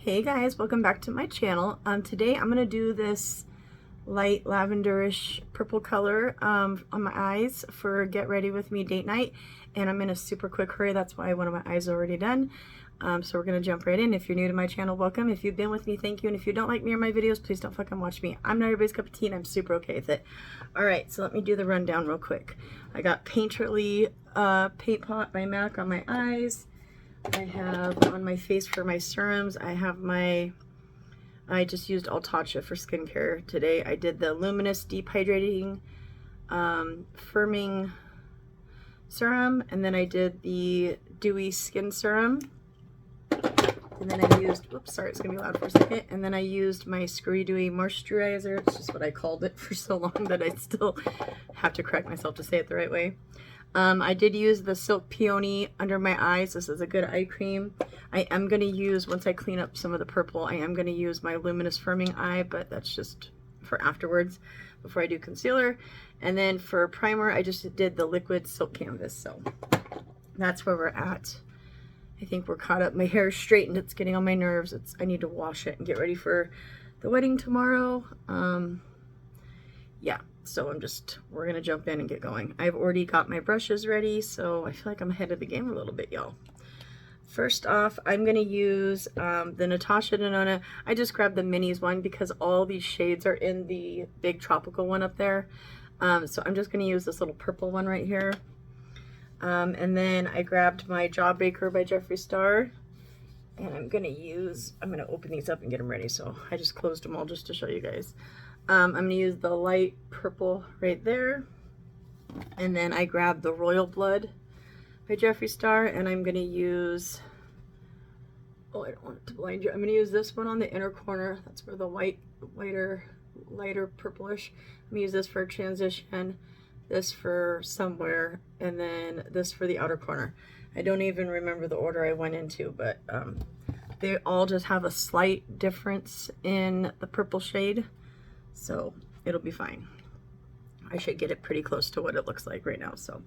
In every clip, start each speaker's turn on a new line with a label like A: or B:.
A: Hey guys, welcome back to my channel. Today I'm going to do this light lavenderish purple color on my eyes for Get Ready With Me date night, and I'm in a super quick hurry. That's why one of my eyes is already done. So we're going to jump right in. If you're new to my channel, welcome. If you've been with me, thank you. And if you don't like me or my videos, please don't fucking watch me. I'm not everybody's cup of tea and I'm super okay with it. Alright, so let me do the rundown real quick. I got Painterly Paint Pot by MAC on my eyes. I have on my face for my serums, I just used Altacha for skincare today. I did the Luminous Deep Hydrating Firming Serum, and then I did the Dewy Skin Serum. And then I used, oops, sorry, it's gonna be loud for a second. And then I used my Screwy Dewy Moisturizer. It's just what I called it for so long that I still have to correct myself to say it the right way. I did use the Silk Peony under my eyes. This is a good eye cream. I am going to use, once I clean up some of the purple, I am going to use my Luminous Firming Eye, but that's just for afterwards before I do concealer. And then for primer, I just did the Liquid Silk Canvas. So that's where we're at. I think we're caught up. My hair is straightened. It's getting on my nerves. I need to wash it and get ready for the wedding tomorrow. Yeah. So we're going to jump in and get going. I've already got my brushes ready, so I feel like I'm ahead of the game a little bit, y'all. First off, I'm going to use the Natasha Denona. I just grabbed the minis one because all these shades are in the big tropical one up there. So I'm just going to use this little purple one right here. And then I grabbed my Jawbreaker by Jeffree Star. And I'm going to open these up and get them ready. So I just closed them all just to show you guys. I'm going to use the light purple right there. And then I grabbed the Royal Blood by Jeffree Star. And I'm going to use, oh, I don't want it to blind you. I'm going to use this one on the inner corner. That's where the lighter purplish. I'm going to use this for transition, this for somewhere, and then this for the outer corner. I don't even remember the order I went into, but they all just have a slight difference in the purple shade. So it'll be fine. I should get it pretty close to what it looks like right now. So,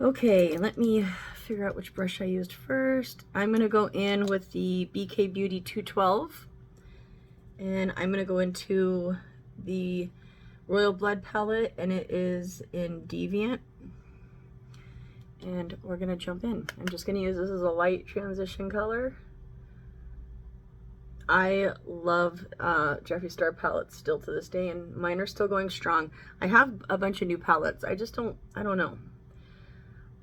A: okay, let me figure out which brush I used first. I'm going to go in with the BK Beauty 212. And I'm going to go into the Royal Blood palette, and it is in Deviant. And we're going to jump in. I'm just going to use this as a light transition color. I love Jeffree Star palettes still to this day, and mine are still going strong. I have a bunch of new palettes. I don't know.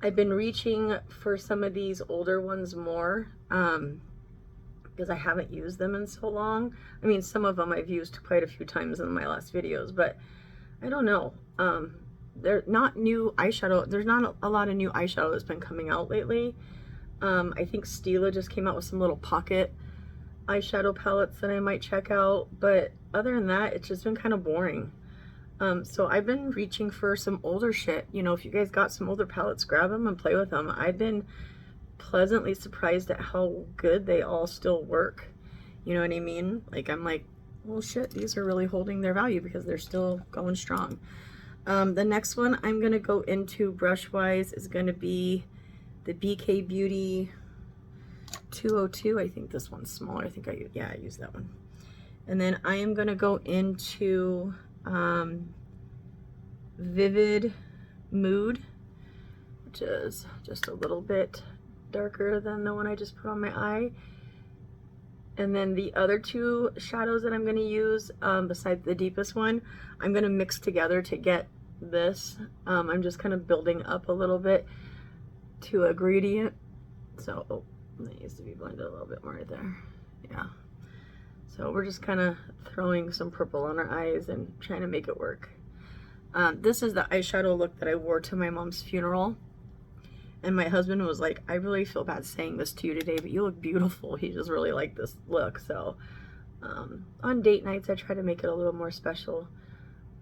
A: I've been reaching for some of these older ones more because I haven't used them in so long. I mean, some of them I've used quite a few times in my last videos, but I don't know. They're not new eyeshadow. There's not a lot of new eyeshadow that's been coming out lately. I think Stila just came out with some little pocket eyeshadow palettes that I might check out, but other than that, it's just been kind of boring. So I've been reaching for some older shit. You know, if you guys got some older palettes, grab them and play with them. I've been pleasantly surprised at how good they all still work. You know what I mean? Like, I'm like, well, shit, these are really holding their value because they're still going strong. The next one I'm going to go into brush-wise is going to be the BK Beauty 202. I think this one's smaller. I think I used that one. And then I am going to go into Vivid Mood, which is just a little bit darker than the one I just put on my eye. And then the other two shadows that I'm going to use, besides the deepest one, I'm going to mix together to get this. I'm just kind of building up a little bit to a gradient. So, oh, that needs to be blended a little bit more right there. Yeah. So we're just kind of throwing some purple on our eyes and trying to make it work. This is the eyeshadow look that I wore to my mom's funeral. And my husband was like, I really feel bad saying this to you today, but you look beautiful. He just really liked this look. So on date nights, I try to make it a little more special,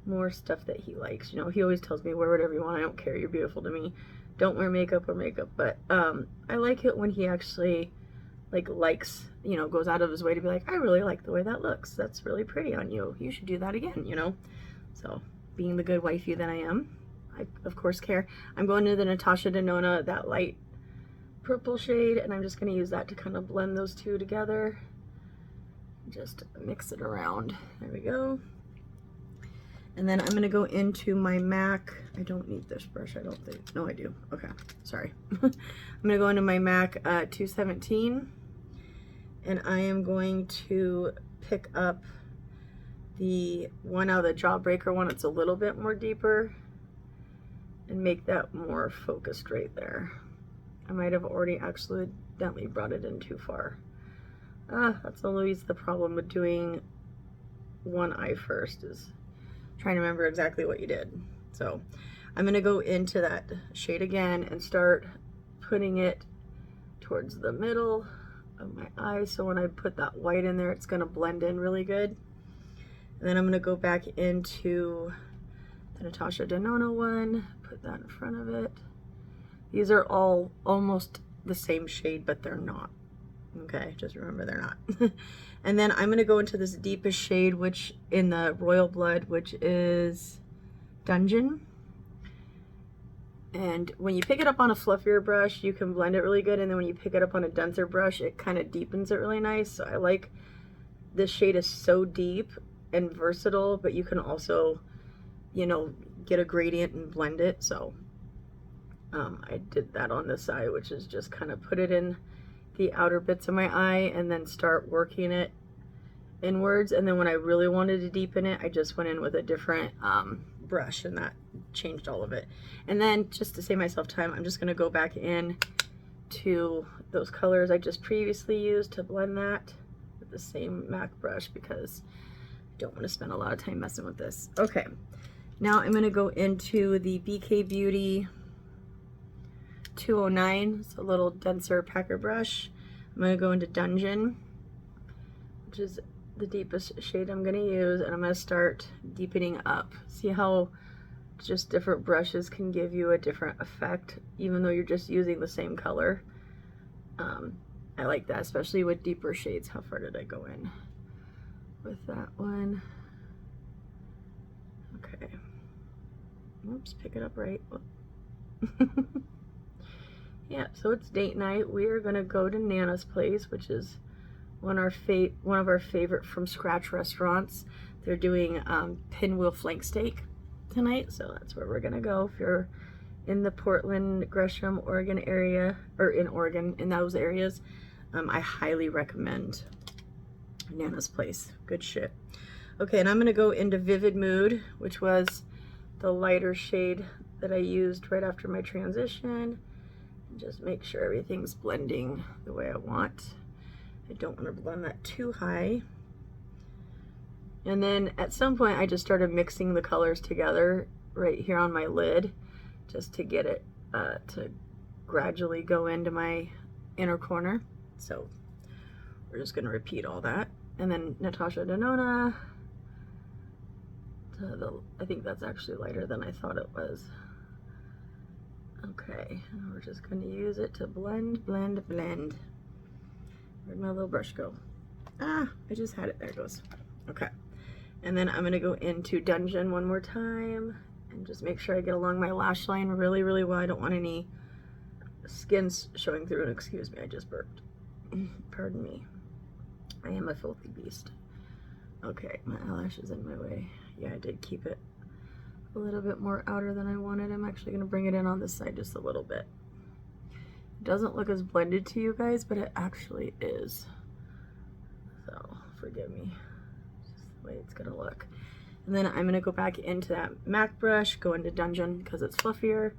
A: more stuff that he likes. You know, he always tells me, wear whatever you want. I don't care. You're beautiful to me. Don't wear makeup or makeup. But I like it when he actually likes, you know, goes out of his way to be like, I really like the way that looks. That's really pretty on you. You should do that again, you know. So being the good wifey that I am, I of course care. I'm going to the Natasha Denona, that light purple shade, and I'm just going to use that to kind of blend those two together. Just mix it around. There we go. And then I'm going to go into my MAC. I don't need this brush, I don't think. No, I do. Okay, sorry. I'm going to go into my MAC 217. And I am going to pick up the one out of the Jawbreaker one. It's a little bit more deeper. And make that more focused right there. I might have already accidentally brought it in too far. That's always the problem with doing one eye first, is trying to remember exactly what you did. So I'm going to go into that shade again and start putting it towards the middle of my eye. So when I put that white in there, it's going to blend in really good. And then I'm going to go back into the Natasha Denona one, put that in front of it. These are all almost the same shade, but they're not. Okay, just remember they're not. And then I'm going to go into this deepest shade, which in the Royal Blood, which is Dungeon. And when you pick it up on a fluffier brush, you can blend it really good. And then when you pick it up on a denser brush, it kind of deepens it really nice. So I like this shade, is so deep and versatile, but you can also, you know, get a gradient and blend it. So I did that on this eye, which is just kind of put it in the outer bits of my eye and then start working it inwards. And then when I really wanted to deepen it, I just went in with a different brush, and that changed all of it. And then just to save myself time, I'm just going to go back in to those colors I just previously used to blend that with the same MAC brush, because I don't want to spend a lot of time messing with this. Okay, now I'm going to go into the BK Beauty 209. It's a little denser packer brush. I'm going to go into Dungeon, which is the deepest shade I'm going to use, and I'm going to start deepening up. See how just different brushes can give you a different effect, even though you're just using the same color. I like that, especially with deeper shades. How far did I go in with that one? Okay. Oops, pick it up right. Yeah, so it's date night. We are going to go to Nana's Place, which is one of our favorite from scratch restaurants. They're doing pinwheel flank steak tonight, so that's where we're going to go. If you're in the Portland, Gresham, Oregon area, or in Oregon, in those areas, I highly recommend Nana's Place. Good shit. Okay, and I'm going to go into Vivid Mood, which was the lighter shade that I used right after my transition. Just make sure everything's blending the way I want. I don't want to blend that too high. And then at some point I just started mixing the colors together right here on my lid, just to get it to gradually go into my inner corner. So we're just going to repeat all that. And then Natasha Denona, I think that's actually lighter than I thought it was. Okay, and we're just going to use it to blend, blend, blend. Where'd my little brush go? I just had it. There it goes. Okay, and then I'm going to go into Dungeon one more time and just make sure I get along my lash line really, really well. I don't want any skin showing through. And excuse me, I just burped. Pardon me. I am a filthy beast. Okay, my eyelash is in my way. Yeah, I did keep it a little bit more outer than I wanted. I'm actually going to bring it in on this side just a little bit. It doesn't look as blended to you guys, but it actually is. So forgive me. It's just the way it's going to look. And then I'm going to go back into that MAC brush, go into Dungeon because it's fluffier,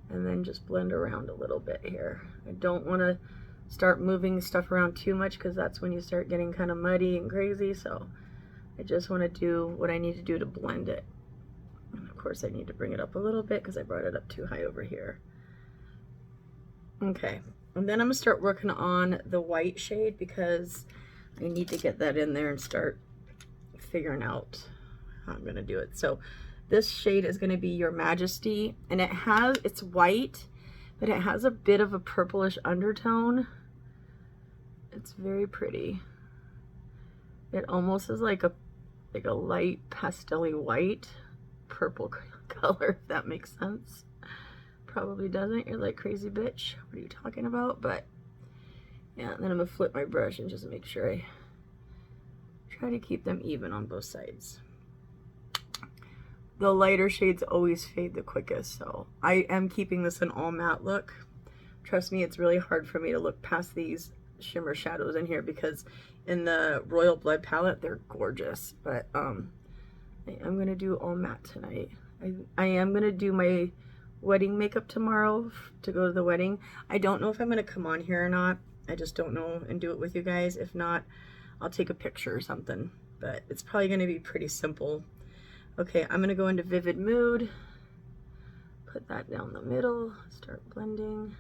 A: and then just blend around a little bit here. I don't want to start moving stuff around too much because that's when you start getting kind of muddy and crazy. So I just want to do what I need to do to blend it. And of course I need to bring it up a little bit because I brought it up too high over here. Okay, and then I'm going to start working on the white shade because I need to get that in there and start figuring out how I'm going to do it. So this shade is going to be Your Majesty, and it's white, but it has a bit of a purplish undertone. It's very pretty. It almost is like a light pastel-y white purple color, if that makes sense. Probably doesn't. You're like, crazy bitch, what are you talking about? But yeah, and then I'm gonna flip my brush and just make sure I Try to keep them even on both sides. The lighter shades always fade the quickest, so I am keeping this an all matte look. Trust me, it's really hard for me to look past these shimmer shadows in here because in the Royal Blood palette, they're gorgeous. But I am going to do all matte tonight. I am going to do my wedding makeup tomorrow to go to the wedding. I don't know if I'm going to come on here or not. I just don't know, and do it with you guys. If not, I'll take a picture or something. But it's probably going to be pretty simple. Okay, I'm going to go into Vivid Mood. Put that down the middle. Start blending.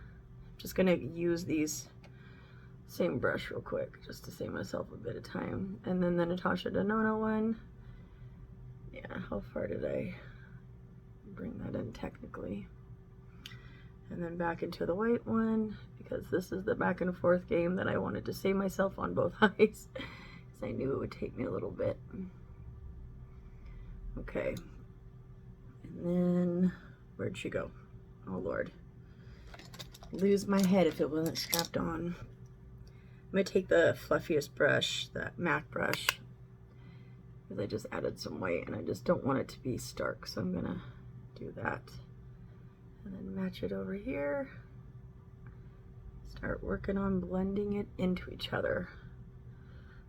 A: Just going to use these same brush real quick just to save myself a bit of time. And then the Natasha Denona one. Yeah, how far did I bring that in technically? And then back into the white one, because this is the back and forth game that I wanted to save myself on both eyes, because I knew it would take me a little bit. Okay, and then where'd she go? Oh Lord, lose my head if it wasn't strapped on. I'm gonna take the fluffiest brush, that MAC brush, because I just added some white and I just don't want it to be stark, so I'm gonna do that. And then match it over here. Start working on blending it into each other.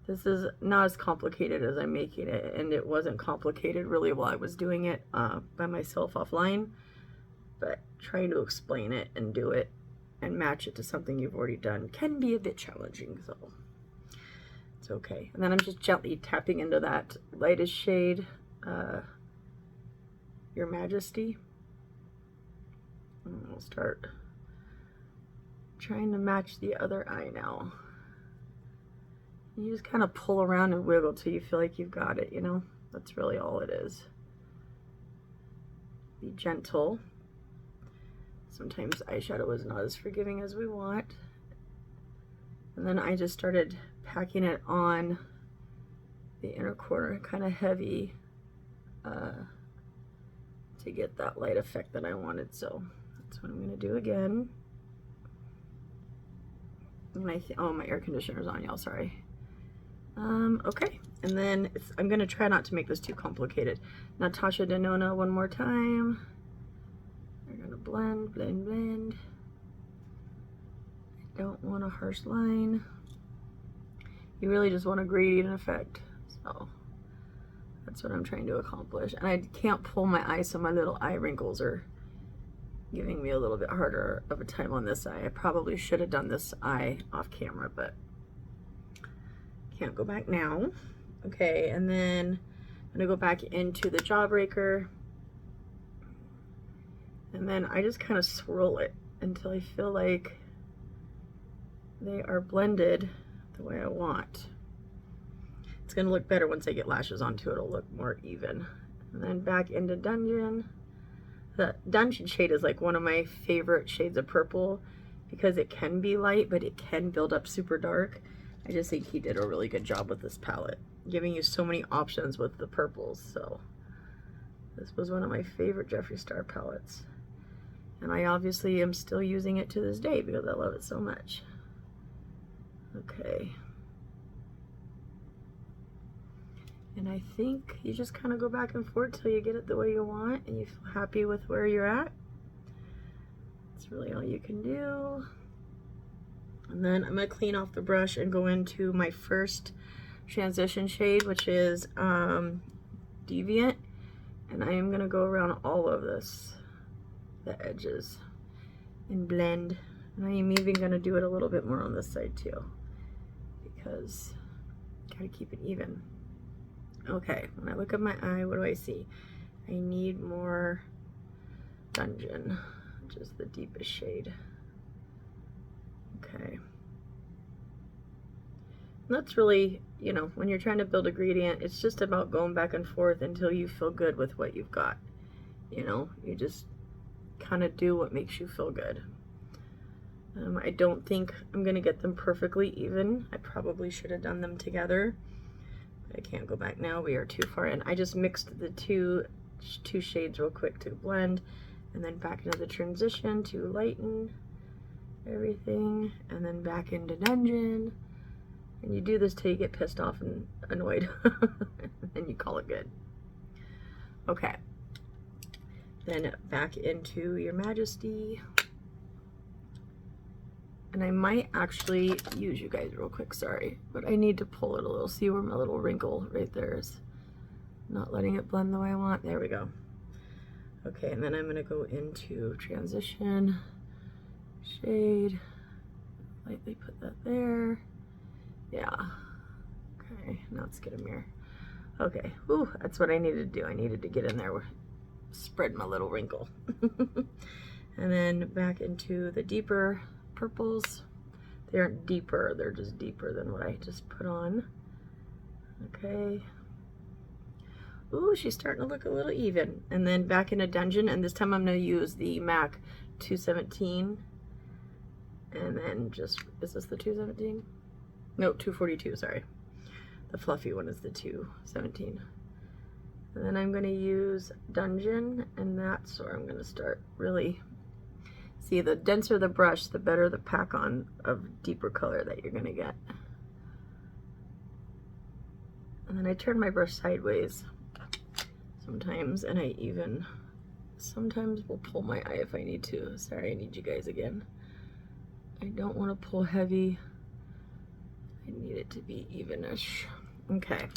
A: This is not as complicated as I'm making it, and it wasn't complicated really while I was doing it by myself offline, but trying to explain it and do it and match it to something you've already done can be a bit challenging, so it's okay. And then I'm just gently tapping into that lightest shade, Your Majesty. And we'll start trying to match the other eye now. You just kind of pull around and wiggle till you feel like you've got it, you know? That's really all it is. Be gentle. Sometimes eyeshadow is not as forgiving as we want. And then I just started packing it on the inner corner, kind of heavy, to get that light effect that I wanted. So that's what I'm going to do again. And oh, my air conditioner's on, y'all, sorry. Okay, and then I'm going to try not to make this too complicated. Natasha Denona one more time. We're going to blend, blend, blend. I don't want a harsh line. You really just want a gradient effect. So that's what I'm trying to accomplish. And I can't pull my eye, so my little eye wrinkles are giving me a little bit harder of a time on this eye. I probably should have done this eye off camera, but can't go back now. Okay, and then I'm gonna go back into the Jawbreaker, and then I just kind of swirl it until I feel like they are blended the way I want. It's gonna look better once I get lashes onto it. It'll look more even. And then back into Dungeon. The Dungeon shade is like one of my favorite shades of purple because it can be light, but it can build up super dark. I just think he did a really good job with this palette, giving you so many options with the purples. So this was one of my favorite Jeffree Star palettes. And I obviously am still using it to this day because I love it so much. Okay. And I think you just kind of go back and forth till you get it the way you want and you feel happy with where you're at. That's really all you can do. And then I'm going to clean off the brush and go into my first transition shade, which is Deviant. And I am going to go around all of this, the edges, and blend. And I am even going to do it a little bit more on this side too, because got to keep it even. Okay, when I look at my eye, what do I see? I need more Dungeon, which is the deepest shade. Okay. And that's really, you know, when you're trying to build a gradient, it's just about going back and forth until you feel good with what you've got. You know, you just kind of do what makes you feel good. I don't think I'm going to get them perfectly even. I probably should have done them together. I can't go back now. We are too far in. I just mixed the two shades real quick to blend, and then back into the transition to lighten everything, and then back into Dungeon, And you do this till you get pissed off and annoyed. And you call it good. Okay. Then back into Your Majesty. And I might actually use you guys real quick, sorry. But I need to pull it a little. See where my little wrinkle right there is not letting it blend the way I want. There we go. Okay, and then I'm going to go into transition, shade, lightly put that there. Yeah. Okay, now let's get a mirror. Okay, ooh, that's what I needed to do. I needed to get in there, spread my little wrinkle. And then back into the deeper purples. They aren't deeper, they're just deeper than what I just put on. Okay. Ooh, she's starting to look a little even. And then back into Dungeon, and this time I'm going to use the MAC 217. And then just, is this the 217? No, 242, sorry. The fluffy one is the 217. And then I'm going to use Dungeon, and that's where I'm going to start really. See, the denser the brush, the better the pack on of deeper color that you're going to get. And then I turn my brush sideways sometimes, and I even sometimes will pull my eye if I need to. Sorry, I need you guys again. I don't want to pull heavy. I need it to be evenish. Okay.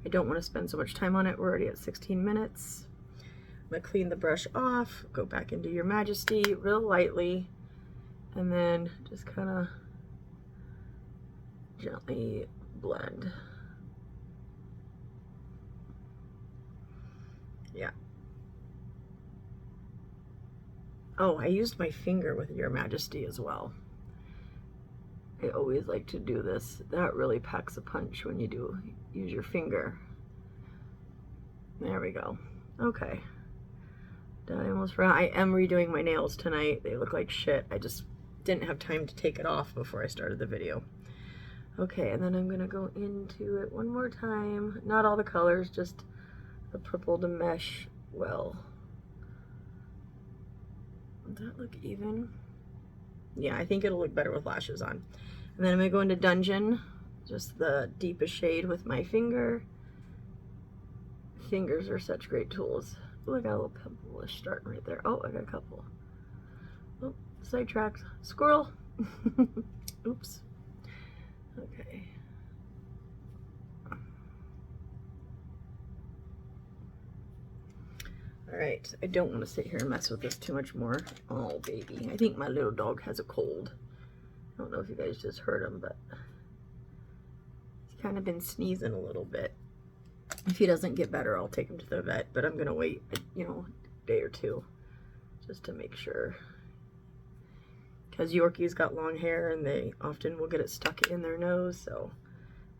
A: I don't want to spend so much time on it. We're already at 16 minutes. I'm going to clean the brush off, go back into Your Majesty real lightly, and then just kind of gently blend. Yeah. Oh, I used my finger with Your Majesty as well. I always like to do this. That really packs a punch when you do use your finger. There we go. Okay. I almost forgot. I am redoing my nails tonight. They look like shit. I just didn't have time to take it off before I started the video. Okay, and then I'm going to go into it one more time. Not all the colors, just the purple to mesh well. Does that look even? Yeah, I think it'll look better with lashes on. And then I'm going to go into Dungeon, just the deepest shade with my finger. Fingers are such great tools. Oh, I got a little pimple-ish starting right there. Oh, I got a couple. Oh, sidetracked. Squirrel. Oops. Okay. Alright, I don't want to sit here and mess with this too much more. Oh, baby. I think my little dog has a cold. I don't know if you guys just heard him, but he's kind of been sneezing a little bit. If he doesn't get better, I'll take him to the vet, but I'm going to wait, you know, a day or two just to make sure. Because Yorkies got long hair and they often will get it stuck in their nose, so.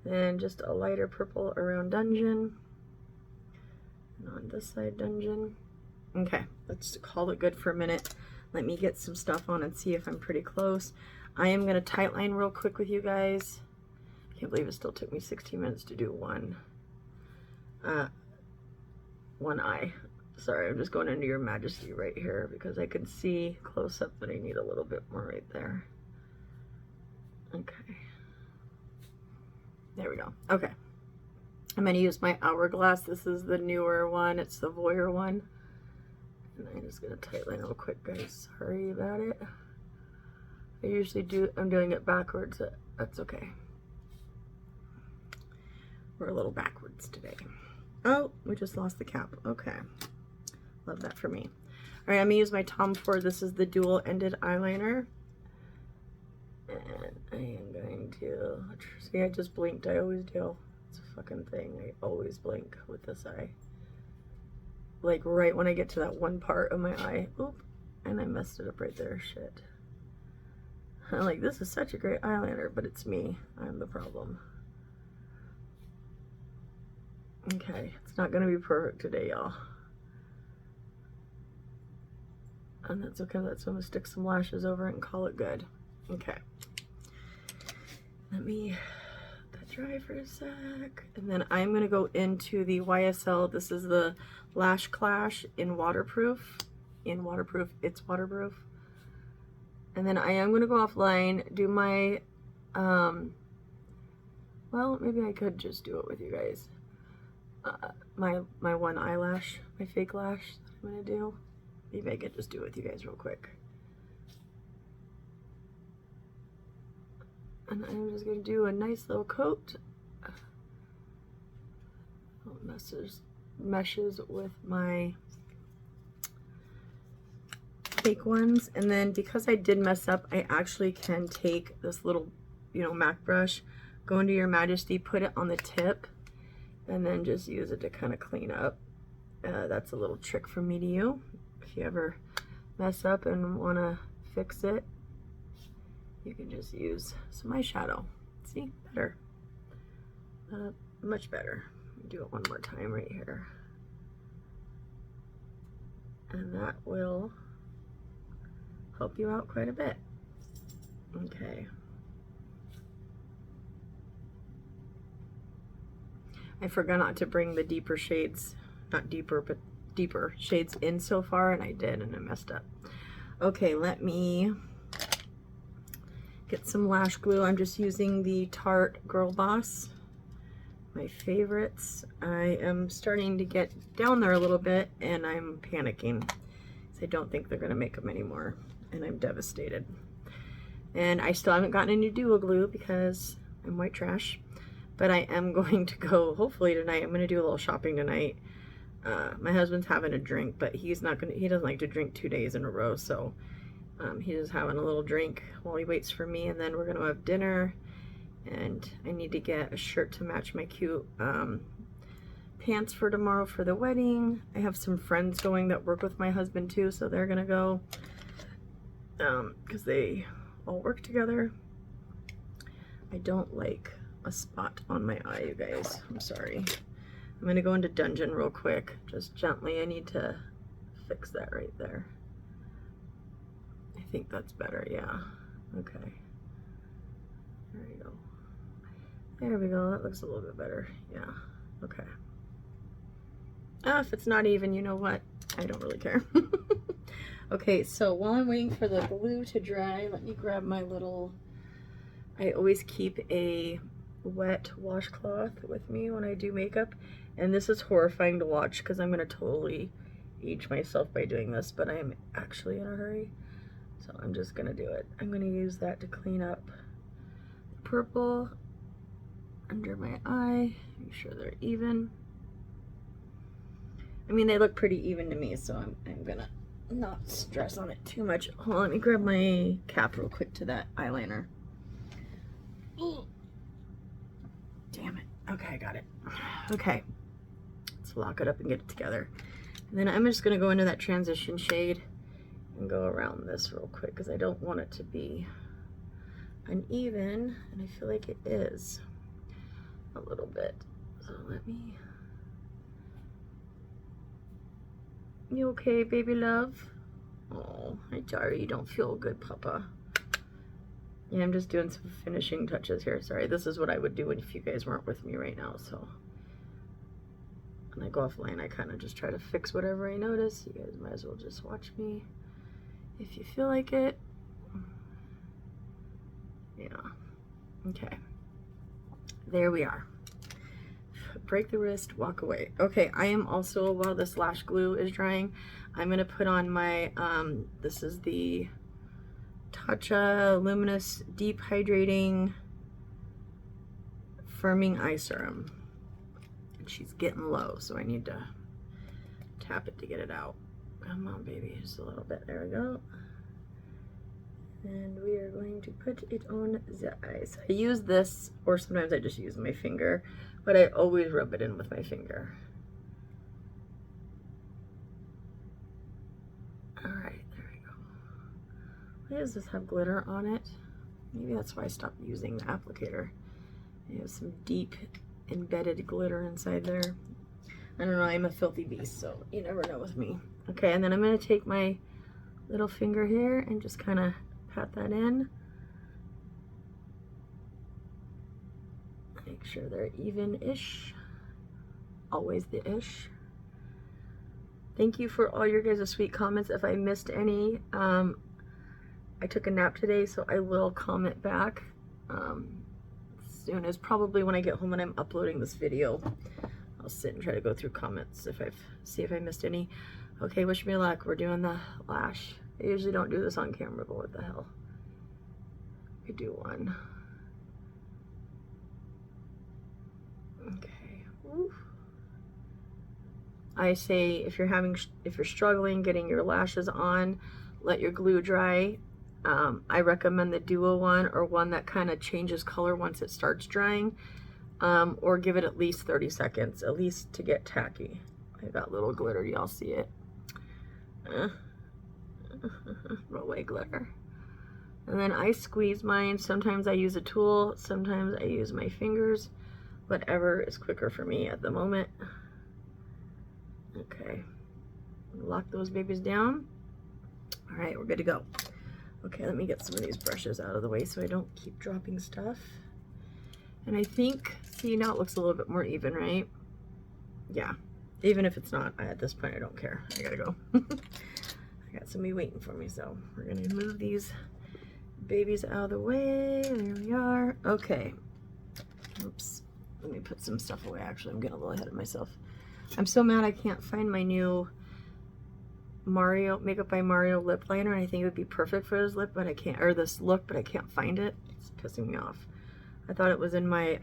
A: And just a lighter purple around Dungeon. And on this side, Dungeon. Okay, let's call it good for a minute. Let me get some stuff on and see if I'm pretty close. I am going to tight line real quick with you guys. I can't believe it still took me 16 minutes to do one eye. Sorry, I'm just going into Your Majesty right here because I can see close up that I need a little bit more right there. Okay. There we go. Okay. I'm going to use my Hourglass. This is the newer one. It's the Voyeur one. And I'm just going to tight line real quick, guys. Sorry about it. I usually do, I'm doing it backwards. That's okay. We're a little backwards today. Oh, we just lost the cap. Okay. Love that for me. All right, I'm going to use my Tom Ford. This is the dual-ended eyeliner. And I am going to, see, I just blinked. I always do. It's a fucking thing. I always blink with this eye. Like right when I get to that one part of my eye. Oop. And I messed it up right there. Shit. I'm like, this is such a great eyeliner, but it's me. I'm the problem. Okay, it's not going to be perfect today, y'all. And that's okay. That's going to stick some lashes over it and call it good. Okay. Let me let that dry for a sec. And then I'm going to go into the YSL. This is the Lash Clash in waterproof. It's waterproof. And then I am going to go offline, do my Well, maybe I could just do it with you guys. My one eyelash, my fake lash that I'm gonna do. Maybe I could just do it with you guys real quick. And I'm just gonna do a nice little coat. Meshes with my fake ones. And then because I did mess up, I actually can take this little, you know, MAC brush, go into Your Majesty, put it on the tip, and then just use it to kind of clean up. That's a little trick from me to you. If you ever mess up and want to fix it, you can just use some eyeshadow. See? Better. Much better. Do it one more time right here. And that will help you out quite a bit. Okay. I forgot not to bring the deeper shades, not deeper, but deeper shades in so far, and I did, and I messed up. Okay, let me get some lash glue. I'm just using the Tarte Girl Boss. My favorites. I am starting to get down there a little bit, and I'm panicking because I don't think they're going to make them anymore, and I'm devastated. And I still haven't gotten a new duo glue because I'm white trash, but I am going to go, hopefully tonight, I'm going to do a little shopping tonight. My husband's having a drink, but he doesn't like to drink 2 days in a row, so he's just having a little drink while he waits for me, and then we're going to have dinner. And I need to get a shirt to match my cute pants for tomorrow for the wedding. I have some friends going that work with my husband too, so they're gonna go because they all work together. I don't like a spot on my eye, you guys. I'm sorry. I'm gonna go into Dungeon real quick, just gently. I need to fix that right there. I think that's better, yeah. Okay. There we go. There we go, that looks a little bit better. Yeah, okay. If it's not even, you know what? I don't really care. Okay, so while I'm waiting for the glue to dry, let me grab my little, I always keep a wet washcloth with me when I do makeup. And this is horrifying to watch because I'm going to totally age myself by doing this, but I'm actually in a hurry. So I'm just going to do it. I'm going to use that to clean up the purple under my eye, make sure they're even. I mean, they look pretty even to me, so I'm gonna not stress on it too much. Hold on, let me grab my cap real quick to that eyeliner. Ooh. Damn it. Okay, I got it. Okay, let's lock it up and get it together. And then I'm just gonna go into that transition shade and go around this real quick because I don't want it to be uneven, and I feel like it is a little bit. So let me. You okay, baby love? Oh, hi, Jari. You don't feel good, Papa. Yeah, I'm just doing some finishing touches here. Sorry, this is what I would do if you guys weren't with me right now. So when I go offline, I kind of just try to fix whatever I notice. You guys might as well just watch me if you feel like it. Yeah. Okay. There we are. Break the wrist, walk away. Okay, I am also, while this lash glue is drying, I'm going to put on my, this is the Tatcha Luminous Deep Hydrating Firming Eye Serum. And she's getting low, so I need to tap it to get it out. Come on, baby, just a little bit. There we go. And we are going to put it on the eyes. I use this, or sometimes I just use my finger, but I always rub it in with my finger. Alright, there we go. Why does this have glitter on it? Maybe that's why I stopped using the applicator. It has some deep embedded glitter inside there. I don't know, I'm a filthy beast, so you never know with me. Okay, and then I'm going to take my little finger here and just kind of pat that in. Make sure they're even-ish. Always the ish. Thank you for all your guys' sweet comments. If I missed any, I took a nap today, so I will comment back. soon is probably when I get home and I'm uploading this video. I'll sit and try to go through comments see if I missed any. Okay, wish me luck. We're doing the lash. I usually don't do this on camera, but what the hell. We do one. Okay. Ooh. I say if you're struggling getting your lashes on, let your glue dry. I recommend the duo one, or one that kind of changes color once it starts drying, or give it at least 30 seconds, at least to get tacky. I got little glitter, y'all see it? Roll away glitter. And then I squeeze mine. Sometimes I use a tool, sometimes I use my fingers, whatever is quicker for me at the moment. Okay, lock those babies down. All right, we're good to go. Okay, let me get some of these brushes out of the way so I don't keep dropping stuff. And I think, see, now it looks a little bit more even, right? Yeah, even if it's not, at this point I don't care. I gotta go. I got somebody waiting for me, so we're gonna move these babies out of the way. There we are. Okay. Oops. Let me put some stuff away. Actually, I'm getting a little ahead of myself. I'm so mad I can't find my new Mario Makeup by Mario lip liner, and I think it would be perfect for this lip, but I can't, or this look, but I can't find it. It's pissing me off. I thought it was in my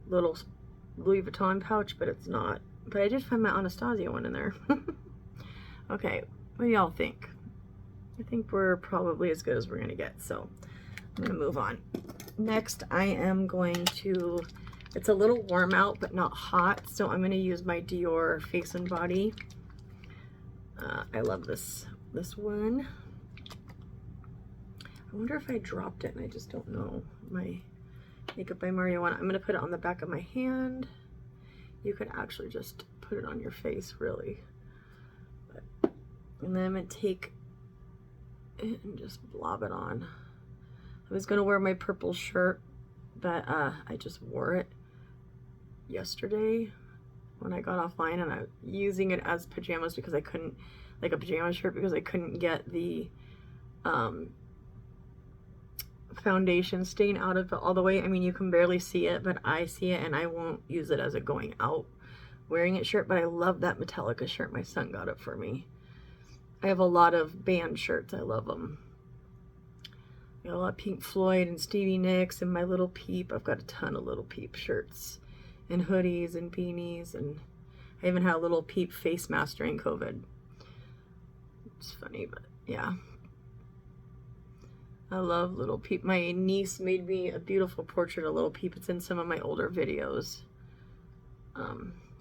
A: little Louis Vuitton pouch, but it's not. But I did find my Anastasia one in there. Okay, what do y'all think? I think we're probably as good as we're gonna get, so I'm gonna move on. Next, I am going to, it's a little warm out, but not hot, so I'm gonna use my Dior Face and Body. I love this one. I wonder if I dropped it and I just don't know. My Makeup by Mario one. I'm gonna put it on the back of my hand. You could actually just put it on your face, really. And then I'm gonna take it and just blob it on. I was gonna wear my purple shirt, but I just wore it yesterday when I got offline, and I was using it as pajamas because I couldn't, like a pajama shirt, because I couldn't get the foundation stain out of it all the way. I mean, you can barely see it, but I see it, and I won't use it as a going out wearing it shirt. But I love that Metallica shirt. My son got it for me. I have a lot of band shirts. I love them. I got a lot of Pink Floyd and Stevie Nicks and my Little Peep. I've got a ton of Little Peep shirts and hoodies and beanies, and I even had a Little Peep face mask during COVID. It's funny, but yeah. I love Little Peep. My niece made me a beautiful portrait of Little Peep. It's in some of my older videos.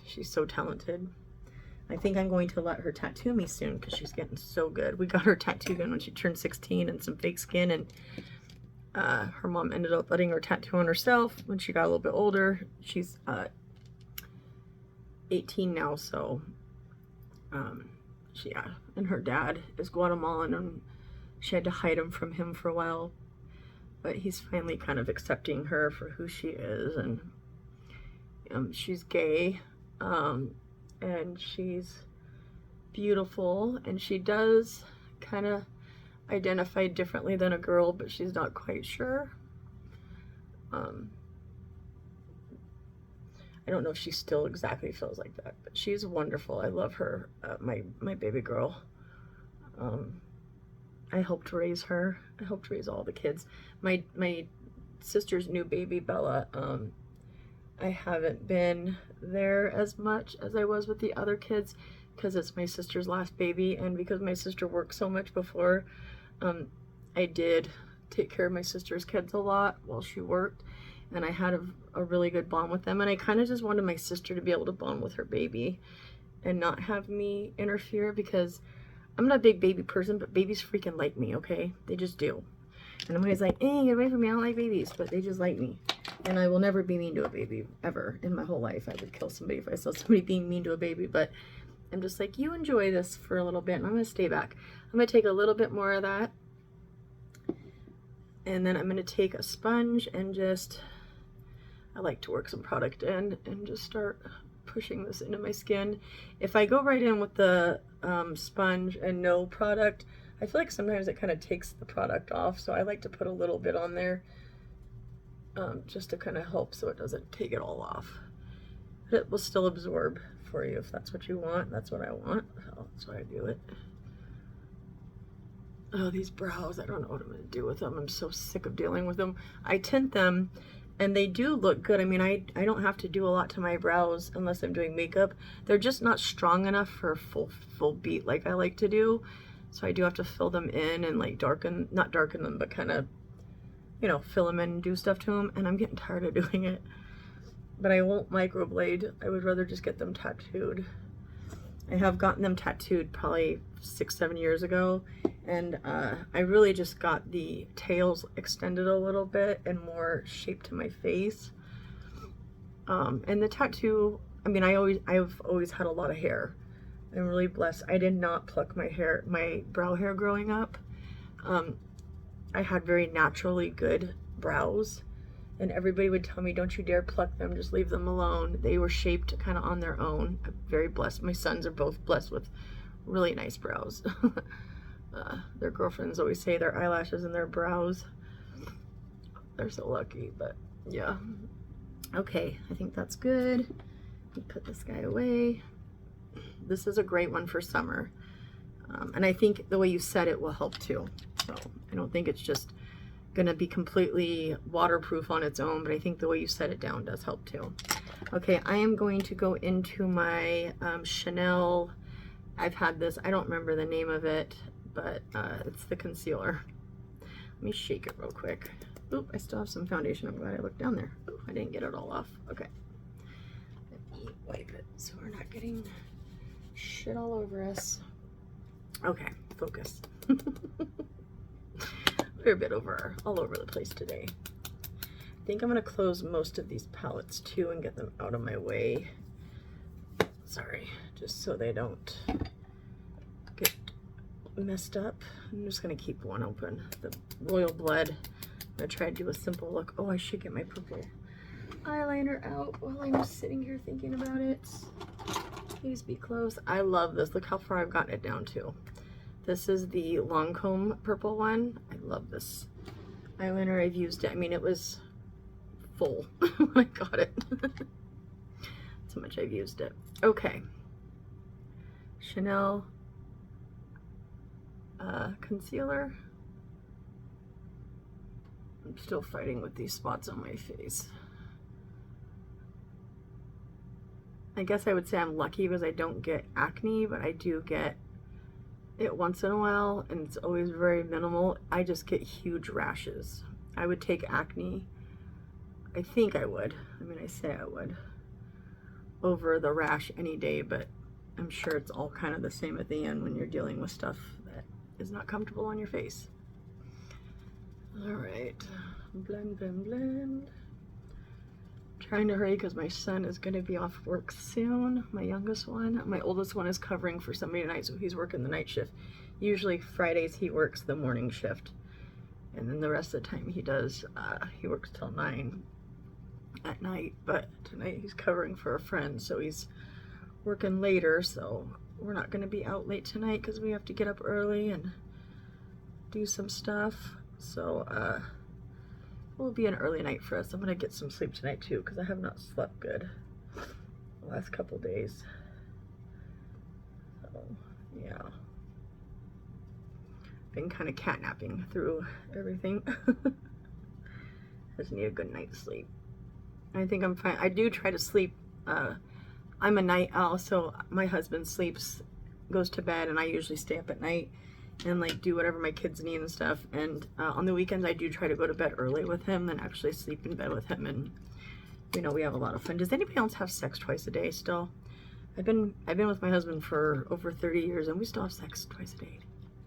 A: She's so talented. I think I'm going to let her tattoo me soon because she's getting so good. We got her tattoo gun when she turned 16 and some fake skin, and her mom ended up letting her tattoo on herself when she got a little bit older. She's 18 now, so and her dad is Guatemalan, and she had to hide him from him for a while, but he's finally kind of accepting her for who she is, and she's gay, and she's beautiful, and she does kind of identify differently than a girl, but she's not quite sure. I don't know if she still exactly feels like that, but she's wonderful. I love her, my baby girl. I helped raise her. I helped raise all the kids. My sister's new baby, Bella, I haven't been there as much as I was with the other kids because it's my sister's last baby, and because my sister worked so much before, I did take care of my sister's kids a lot while she worked, and I had a really good bond with them, and I kind of just wanted my sister to be able to bond with her baby and not have me interfere, because I'm not a big baby person, but babies freaking like me, okay? They just do. And I'm always like, hey, get away from me, I don't like babies, but they just like me. And I will never be mean to a baby, ever, in my whole life. I would kill somebody if I saw somebody being mean to a baby, but I'm just like, you enjoy this for a little bit, and I'm going to stay back. I'm going to take a little bit more of that, and then I'm going to take a sponge and just, I like to work some product in, and just start pushing this into my skin. If I go right in with the sponge and no product, I feel like sometimes it kind of takes the product off, so I like to put a little bit on there just to kind of help so it doesn't take it all off. But it will still absorb for you if that's what you want. That's what I want, so that's why I do it. Oh, these brows, I don't know what I'm going to do with them. I'm so sick of dealing with them. I tint them, and they do look good. I mean, I don't have to do a lot to my brows unless I'm doing makeup. They're just not strong enough for a full beat like I like to do. So I do have to fill them in and like not darken them, but kind of, you know, fill them in and do stuff to them. And I'm getting tired of doing it. But I won't microblade. I would rather just get them tattooed. I have gotten them tattooed probably 6-7 years ago, and I really just got the tails extended a little bit and more shaped to my face. And the tattoo, I mean, I've always had a lot of hair. I'm really blessed. I did not pluck my brow hair growing up. I had very naturally good brows. And everybody would tell me, don't you dare pluck them, just leave them alone. They were shaped kind of on their own. I'm very blessed. My sons are both blessed with really nice brows. Their girlfriends always say their eyelashes and their brows. They're so lucky, but yeah. Okay, I think that's good. Put this guy away. This is a great one for summer. And I think the way you set it will help too. So I don't think it's just gonna be completely waterproof on its own, but I think the way you set it down does help too. Okay, I am going to go into my Chanel. I've had this, I don't remember the name of it, but it's the concealer. Let me shake it real quick. Oop, I still have some foundation. I'm glad I looked down there. Oop, I didn't get it all off. Okay, let me wipe it so we're not getting shit all over us. Okay, focus. We're a bit all over the place today. I think I'm gonna close most of these palettes too and get them out of my way. Sorry, just so they don't get messed up. I'm just gonna keep one open. The Royal Blood. I'm gonna try to do a simple look. Oh, I should get my purple eyeliner out while I'm sitting here thinking about it. Please be close. I love this. Look how far I've gotten it down to. This is the Lancome purple one. I love this eyeliner. I've used it. I mean, it was full when I got it. That's how much I've used it. Okay. Chanel concealer. I'm still fighting with these spots on my face. I guess I would say I'm lucky because I don't get acne, but I do get it once in a while, and it's always very minimal. I just get huge rashes. I would take acne, I think I would, I mean, I say I would, over the rash any day, but I'm sure it's all kind of the same at the end when you're dealing with stuff that is not comfortable on your face. All right, blend, blend, blend. Trying to hurry because my son is going to be off work soon, my youngest one. My oldest one is covering for somebody tonight, so he's working the night shift. Usually Fridays he works the morning shift, and then the rest of the time he works till 9 at night, but tonight he's covering for a friend, so he's working later, so we're not going to be out late tonight because we have to get up early and do some stuff. So it will be an early night for us. I'm gonna get some sleep tonight too because I have not slept good the last couple days. So yeah, been kind of catnapping through everything. Just need a good night's sleep. I think I'm fine. I do try to sleep. I'm a night owl, so my husband goes to bed, and I usually stay up at night and like do whatever my kids need and stuff. And on the weekends I do try to go to bed early with him and actually sleep in bed with him, and you know, we have a lot of fun. Does anybody else have sex twice a day still? I've been with my husband for over 30 years and we still have sex twice a day.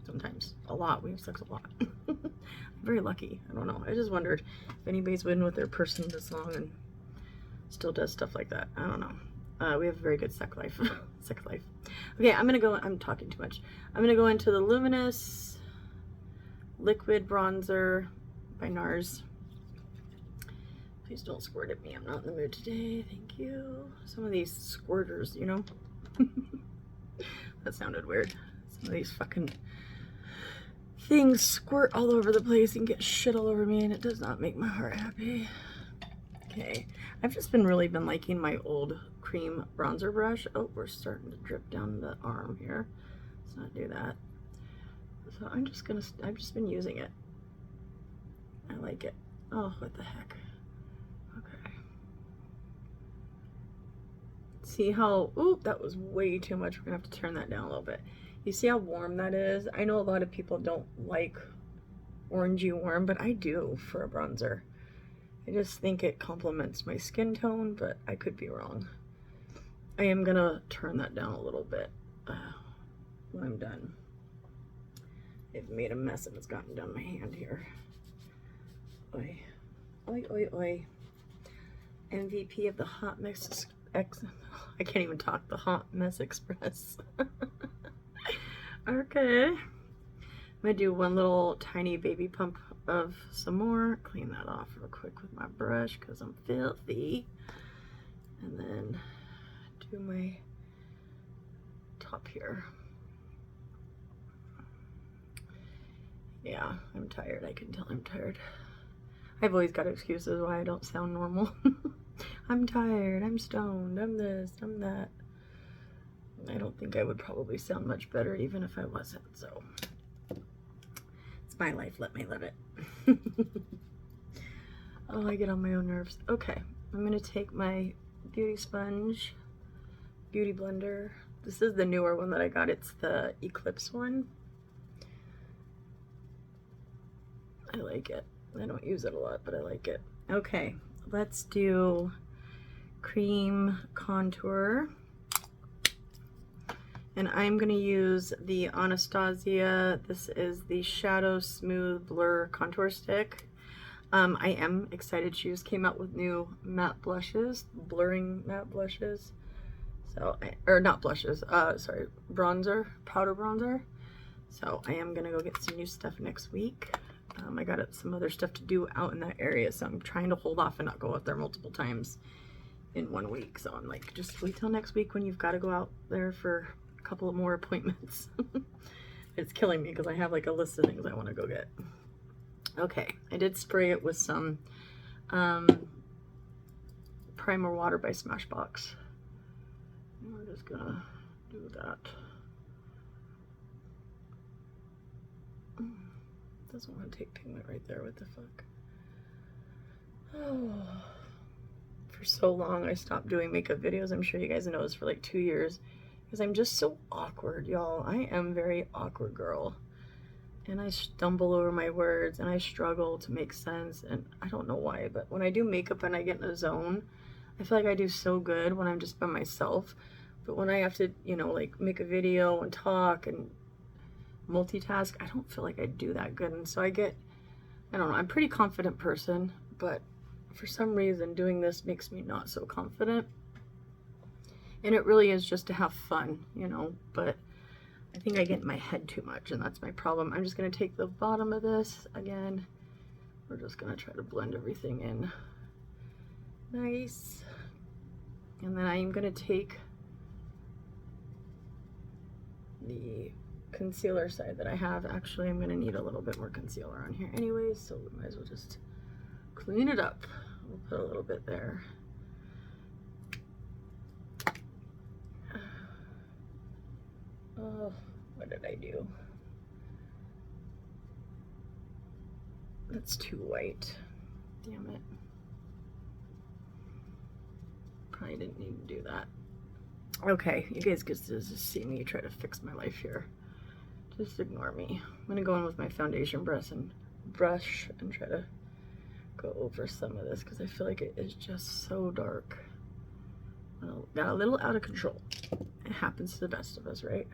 A: Sometimes a lot. We have sex a lot. I'm very lucky. I don't know. I just wondered if anybody's been with their person this long and still does stuff like that. I don't know. We have a very good sex life. Okay, I'm talking too much. I'm gonna go into the Luminous Liquid Bronzer by NARS. Please don't squirt at me. I'm not in the mood today. Thank you. Some of these squirters, you know. That sounded weird. Some of these fucking things squirt all over the place and get shit all over me, and it does not make my heart happy. Okay, I've just been really liking my old cream bronzer brush. Oh, we're starting to drip down the arm here. Let's not do that. So I've just been using it. I like it. Oh, what the heck. Okay. See how, ooh, that was way too much. We're gonna have to turn that down a little bit. You see how warm that is? I know a lot of people don't like orangey warm, but I do for a bronzer. I just think it complements my skin tone, but I could be wrong. I am gonna turn that down a little bit when I'm done. I've made a mess and it's gotten down my hand here. Oi, oi, oi, oi. MVP of the Hot Mix I can't even talk, the Hot Mess Express. Okay. I'm gonna do one little tiny baby pump of some more. Clean that off real quick with my brush because I'm filthy. And then do my top here. Yeah, I'm tired. I can tell I'm tired. I've always got excuses why I don't sound normal. I'm tired, I'm stoned, I'm this, I'm that. I don't think I would probably sound much better even if I wasn't, so. It's my life, let me live it. Oh, I get on my own nerves. Okay, I'm gonna take my beauty sponge, beauty blender. This is the newer one that I got. It's the Eclipse one. I like it. I don't use it a lot, but I like it. Okay, let's do cream contour. And I'm gonna use the Anastasia. This is the Shadow Smooth Blur Contour Stick. I am excited. She just came out with new matte blushes, blurring matte blushes. So, or not blushes, sorry, bronzer, powder bronzer. So I am gonna go get some new stuff next week. I got some other stuff to do out in that area, so I'm trying to hold off and not go out there multiple times in 1 week. So I'm like, just wait till next week when you've got to go out there for a couple of more appointments. It's killing me because I have like a list of things I want to go get. Okay, I did spray it with some primer water by Smashbox. And we're just gonna do that. Doesn't want to take pigment right there. What the fuck? Oh. For so long I stopped doing makeup videos. I'm sure you guys noticed for like 2 years because I'm just so awkward, y'all. I am very awkward girl. And I stumble over my words and I struggle to make sense, and I don't know why, but when I do makeup and I get in a zone, I feel like I do so good when I'm just by myself. But when I have to, you know, like make a video and talk and multitask, I don't feel like I do that good. And so I don't know, I'm a pretty confident person, but for some reason doing this makes me not so confident. And it really is just to have fun, you know, but I think I get in my head too much, and that's my problem. I'm just going to take the bottom of this again. We're just going to try to blend everything in nice. And then I'm going to take the concealer side that I have. Actually, I'm going to need a little bit more concealer on here anyways, so we might as well just clean it up. We'll put a little bit there. Oh, what did I do? That's too white. Damn it. Probably didn't need to do that. Okay, you guys get to just see me try to fix my life here. Just ignore me. I'm gonna go in with my foundation brush and try to go over some of this because I feel like it is just so dark. Well, got a little out of control. It happens to the best of us, right?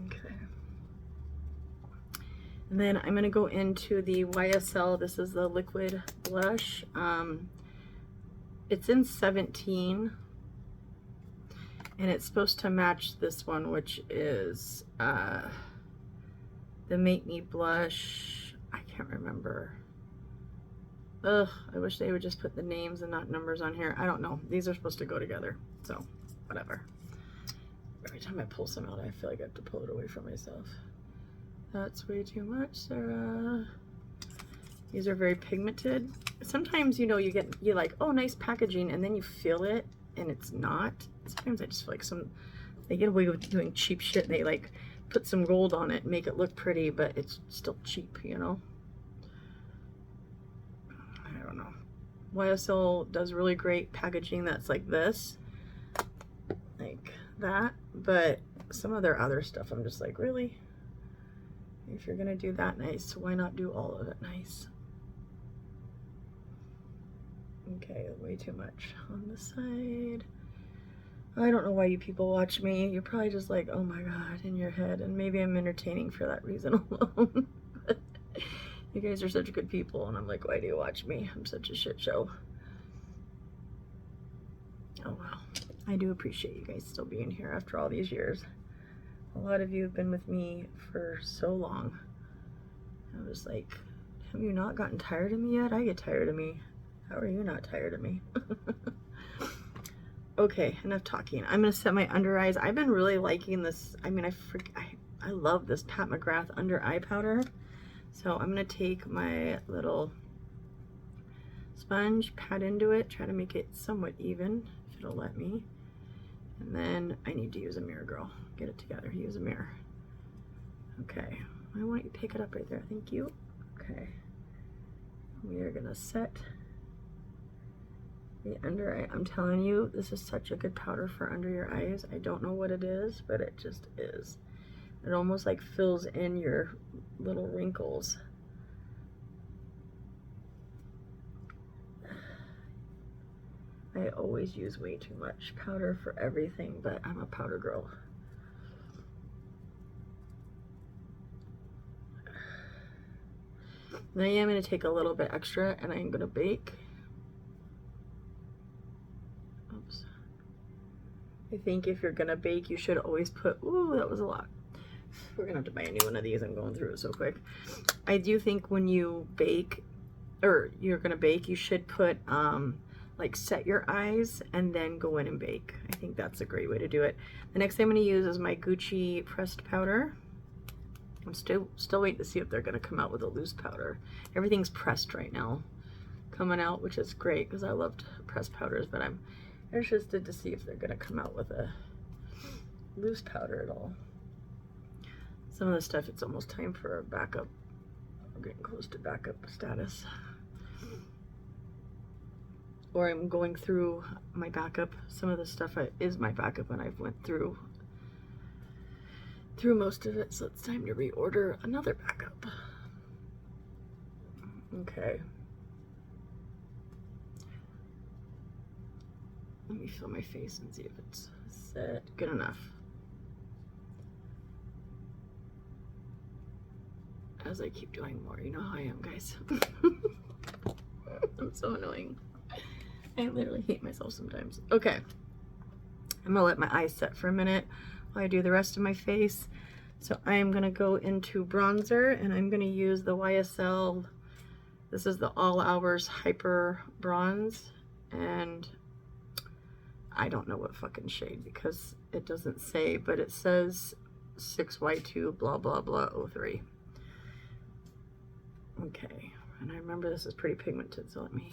A: Okay. And then I'm going to go into the YSL. This is the liquid blush. It's in 17. And it's supposed to match this one, which is the Make Me Blush. I can't remember. Ugh, I wish they would just put the names and not numbers on here. I don't know. These are supposed to go together, so whatever. Every time I pull some out, I feel like I have to pull it away from myself. That's way too much, Sarah. These are very pigmented. Sometimes, you know, you like, oh, nice packaging, and then you feel it, and it's not. Sometimes I just feel like they get away with doing cheap shit. They like put some gold on it, make it look pretty, but it's still cheap, you know? I don't know. YSL does really great packaging that's like this, like that, but some of their other stuff, I'm just like, really? If you're gonna do that nice, why not do all of it nice? Okay, way too much on the side. I don't know why you people watch me. You're probably just like, oh my god, in your head, and maybe I'm entertaining for that reason alone. But you guys are such good people, and I'm like, why do you watch me? I'm such a shit show. Oh wow. I do appreciate you guys still being here after all these years. A lot of you have been with me for so long. I was like, have you not gotten tired of me yet? I get tired of me. How are you not tired of me? Okay, enough talking. I'm gonna set my under eyes. I've been really liking this. I mean, I love this Pat McGrath under eye powder. So I'm gonna take my little sponge, pat into it, try to make it somewhat even, if it'll let me. And then I need to use a mirror, girl. Get it together, use a mirror. Okay, I want you to pick it up right there, thank you. Okay, we are gonna set the under eye. I'm telling you, this is such a good powder for under your eyes. I don't know what it is, but it just is. It almost like fills in your little wrinkles. I always use way too much powder for everything, but I'm a powder girl. Then I am going to take a little bit extra and I'm going to bake. Oops. I think if you're going to bake, you should always put, ooh, that was a lot. We're going to have to buy a new one of these. I'm going through it so quick. I do think when you bake, or you're going to bake, you should put, like set your eyes and then go in and bake. I think that's a great way to do it. The next thing I'm going to use is my Gucci pressed powder. I'm still waiting to see if they're going to come out with a loose powder. Everything's pressed right now coming out, which is great because I loved pressed powders, but I'm interested to see if they're going to come out with a loose powder at all. Some of the stuff, it's almost time for a backup. I'm getting close to backup status. Or I'm going through my backup. Some of the stuff is my backup and I've went through most of it, so it's time to reorder another backup. Okay. Let me feel my face and see if it's set. Good enough. As I keep doing more, you know how I am, guys. I'm so annoying. I literally hate myself sometimes. Okay, I'm gonna let my eyes set for a minute while I do the rest of my face. So I'm gonna go into bronzer and I'm gonna use the YSL, this is the All Hours Hyper Bronze, and I don't know what fucking shade because it doesn't say, but it says 6Y2 blah blah blah 03. Okay, and I remember this is pretty pigmented, so let me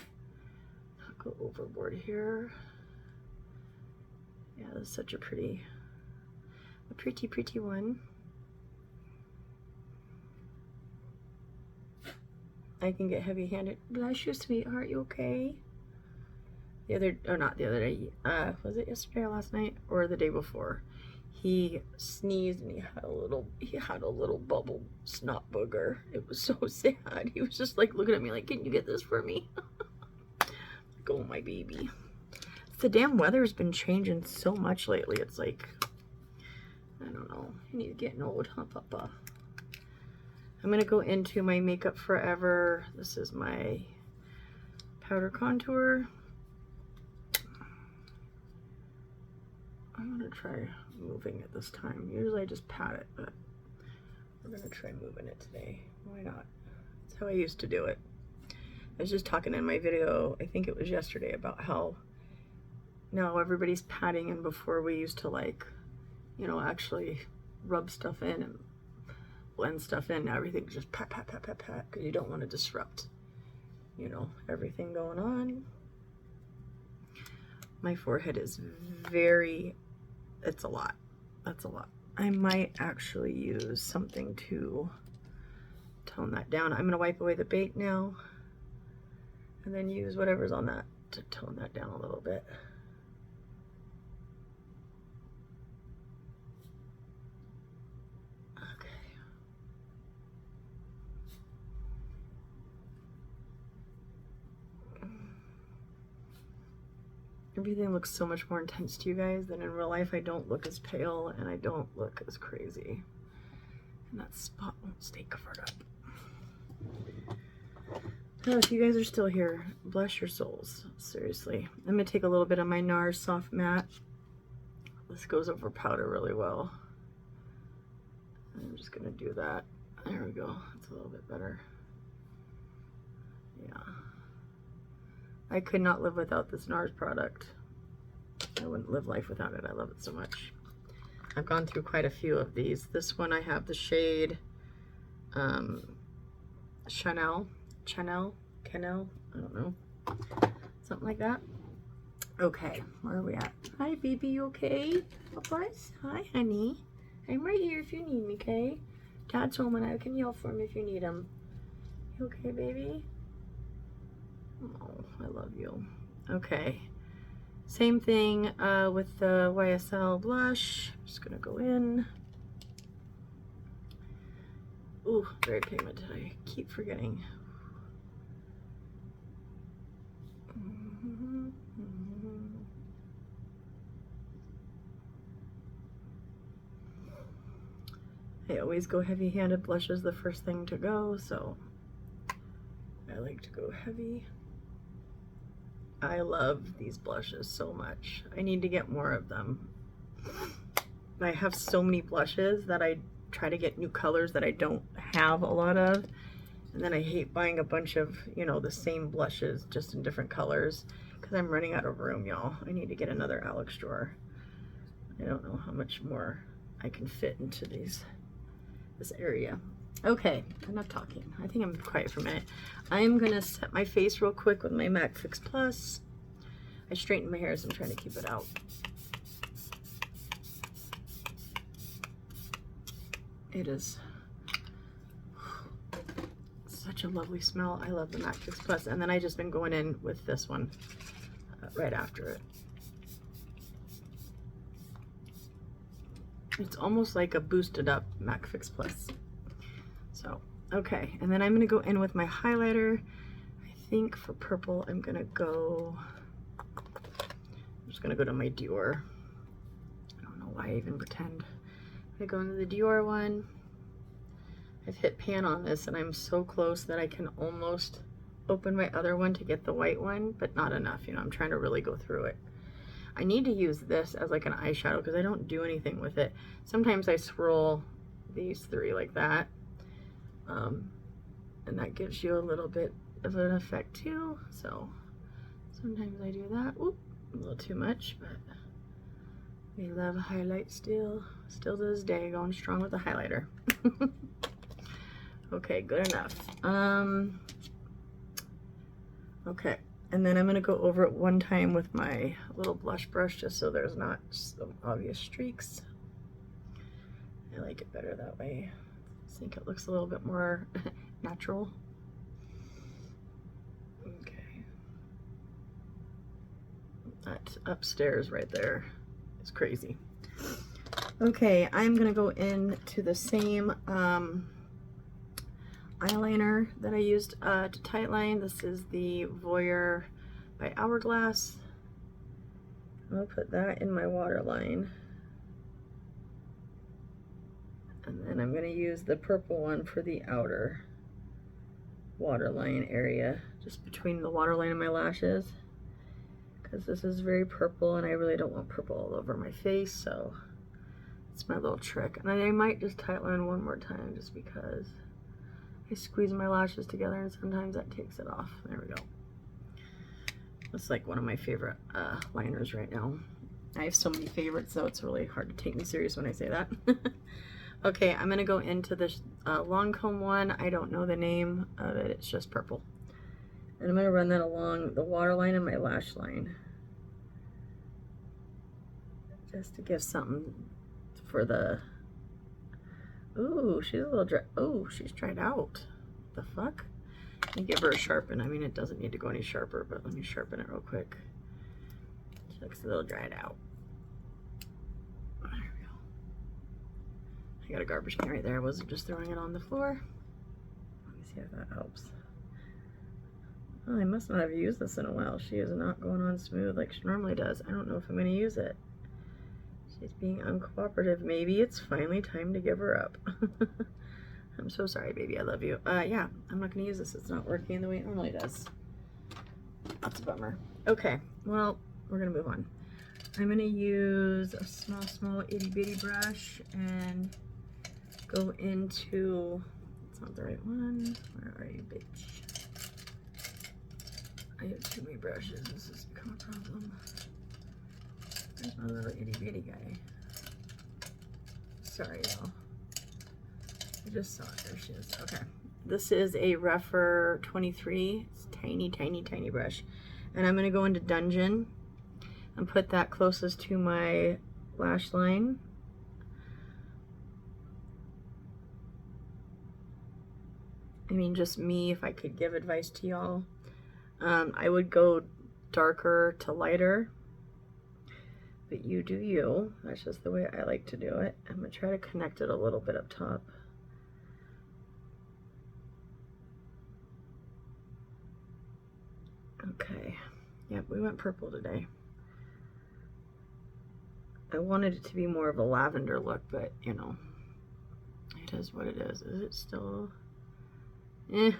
A: not go overboard here. Yeah, that's such a pretty one. I can get heavy-handed. Bless you, sweetheart, you okay? Not the other day, was it yesterday or last night? Or the day before? He sneezed and he had a little bubble snot booger. It was so sad. He was just like looking at me like, can you get this for me? Like, oh my baby. The damn weather's been changing so much lately. It's like, I don't know. I need to get old, huh, Papa? I'm gonna go into my Makeup Forever. This is my powder contour. I'm gonna try moving it this time. Usually I just pat it, but we're gonna try moving it today. Why not? That's how I used to do it. I was just talking in my video, I think it was yesterday, about how now everybody's patting, and before we used to like you know, actually rub stuff in and blend stuff in. Everything just pat, pat, pat, pat, pat, because you don't want to disrupt, you know, everything going on. My forehead is very, it's a lot. That's a lot. I might actually use something to tone that down. I'm gonna wipe away the bait now and then use whatever's on that to tone that down a little bit. Everything looks so much more intense to you guys than in real life. I don't look as pale and I don't look as crazy. And that spot won't stay covered up. Oh, if you guys are still here, bless your souls. Seriously. I'm going to take a little bit of my NARS Soft Matte. This goes over powder really well. I'm just going to do that. There we go. That's a little bit better. Yeah. I could not live without this NARS product. I wouldn't live life without it. I love it so much. I've gone through quite a few of these. This one I have the shade Chanel, I don't know. Something like that. Okay, where are we at? Hi, baby, you okay? Bubbles? Hi, honey. I'm right here if you need me, okay? Dad's home and I can yell for him if you need him. You okay, baby? Oh, I love you. Okay. Same thing with the YSL blush. I'm just gonna go in. Ooh, very pigmented. I keep forgetting. I always go heavy-handed. Blush is the first thing to go, so I like to go heavy. I love these blushes so much. I need to get more of them. I have so many blushes that I try to get new colors that I don't have a lot of. And then I hate buying a bunch of, you know, the same blushes just in different colors because I'm running out of room, y'all. I need to get another Alex drawer. I don't know how much more I can fit into this area. Okay, enough talking. I think I'm quiet for a minute. I'm gonna set my face real quick with my MAC Fix Plus. I straightened my hair, so I'm trying to keep it out. It is such a lovely smell. I love the MAC Fix Plus. And then I just been going in with this one right after it. It's almost like a boosted up MAC Fix Plus. So, okay, and then I'm gonna go in with my highlighter. I think for purple, I'm just gonna go to my Dior. I don't know why I even pretend. I'm gonna go into the Dior one. I've hit pan on this and I'm so close that I can almost open my other one to get the white one, but not enough, you know, I'm trying to really go through it. I need to use this as like an eyeshadow because I don't do anything with it. Sometimes I swirl these three like that. And that gives you a little bit of an effect too. So sometimes I do that. Oop, a little too much, but we love highlight still to this day, going strong with the highlighter. Okay, good enough. Okay, and then I'm gonna go over it one time with my little blush brush just so there's not some obvious streaks. I like it better that way. I think it looks a little bit more natural. Okay. That upstairs right there is crazy. Okay, I'm gonna go into the same eyeliner that I used to tightline. This is the Voyeur by Hourglass. I'm gonna put that in my waterline. And then I'm gonna use the purple one for the outer waterline area, just between the waterline and my lashes, because this is very purple and I really don't want purple all over my face, so it's my little trick. And then I might just tightline one more time just because I squeeze my lashes together and sometimes that takes it off. There we go. That's like one of my favorite liners right now. I have so many favorites, so it's really hard to take me serious when I say that. Okay, I'm going to go into this Lancome one. I don't know the name of it. It's just purple. And I'm going to run that along the waterline and my lash line. Just to give something for the... Ooh, she's a little dry. Oh, she's dried out. The fuck? Let me give her a sharpen. I mean, it doesn't need to go any sharper, but let me sharpen it real quick. She looks a little dried out. There we go. I got a garbage can right there. I wasn't just throwing it on the floor. Let me see if that helps. Oh, I must not have used this in a while. She is not going on smooth like she normally does. I don't know if I'm going to use it. She's being uncooperative. Maybe it's finally time to give her up. I'm so sorry, baby. I love you. Yeah, I'm not going to use this. It's not working the way it normally does. That's a bummer. Okay, well, we're going to move on. I'm going to use a small itty bitty brush and go into... It's not the right one. Where are you, bitch? I have too many brushes. This has become a problem. There's my little itty bitty guy. Sorry, y'all. I just saw it. There she is. Okay. This is a Refer 23. It's tiny, tiny, tiny brush. And I'm going to go into Dungeon and put that closest to my lash line. I mean, just me, if I could give advice to y'all. I would go darker to lighter, but you do you. That's just the way I like to do it. I'm going to try to connect it a little bit up top. Okay, yep, we went purple today. I wanted it to be more of a lavender look, but you know, it is what it is. Is it still... It's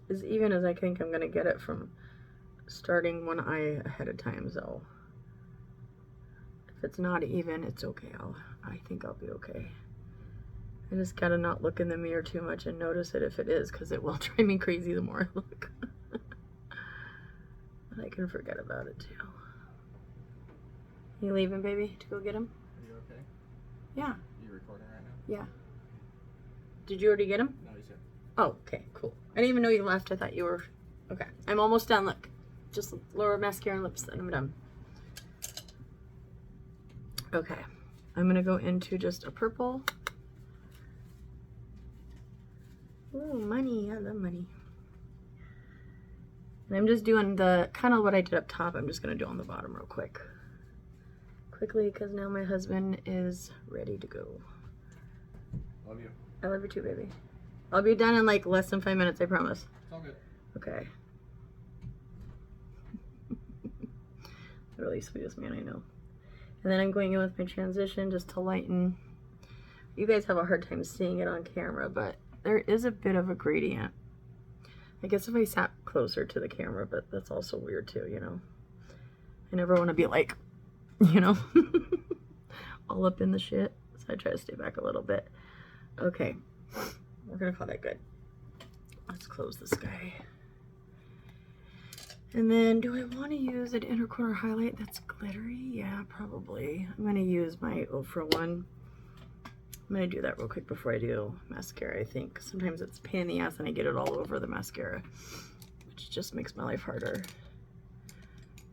A: as even as I think I'm gonna get it from starting one eye ahead of time, so if it's not even, it's okay. I think I'll be okay. I just gotta not look in the mirror too much and notice it if it is, because it will drive me crazy the more I look. But I can forget about it too. You leaving, baby, to go get him?
B: Are you okay?
A: Yeah.
B: You recording right now?
A: Yeah. Did you already get him?
B: No, he's here.
A: Oh, okay, cool. I didn't even know you left. I thought you were... Okay, I'm almost done. Look, just lower mascara and lips, and I'm done. Okay, I'm gonna go into just a purple. Ooh, money. I love money. And I'm just doing the kind of what I did up top. I'm just gonna do on the bottom real quick. Quickly, because now my husband is ready to go.
B: Love you.
A: I love you too, baby. I'll be done in like less than 5 minutes, I promise.
B: It's all good.
A: Okay. Really sweetest man I know. And then I'm going in with my transition just to lighten. You guys have a hard time seeing it on camera, but there is a bit of a gradient. I guess if I sat closer to the camera, but that's also weird too, you know. I never want to be like, you know, all up in the shit. So I try to stay back a little bit. Okay. We're gonna call that good. Let's close this guy. And then, do I want to use an inner corner highlight that's glittery? Yeah, probably. I'm gonna use my Ofra one. I'm gonna do that real quick before I do mascara, I think. Sometimes it's a pain in the ass and I get it all over the mascara, which just makes my life harder.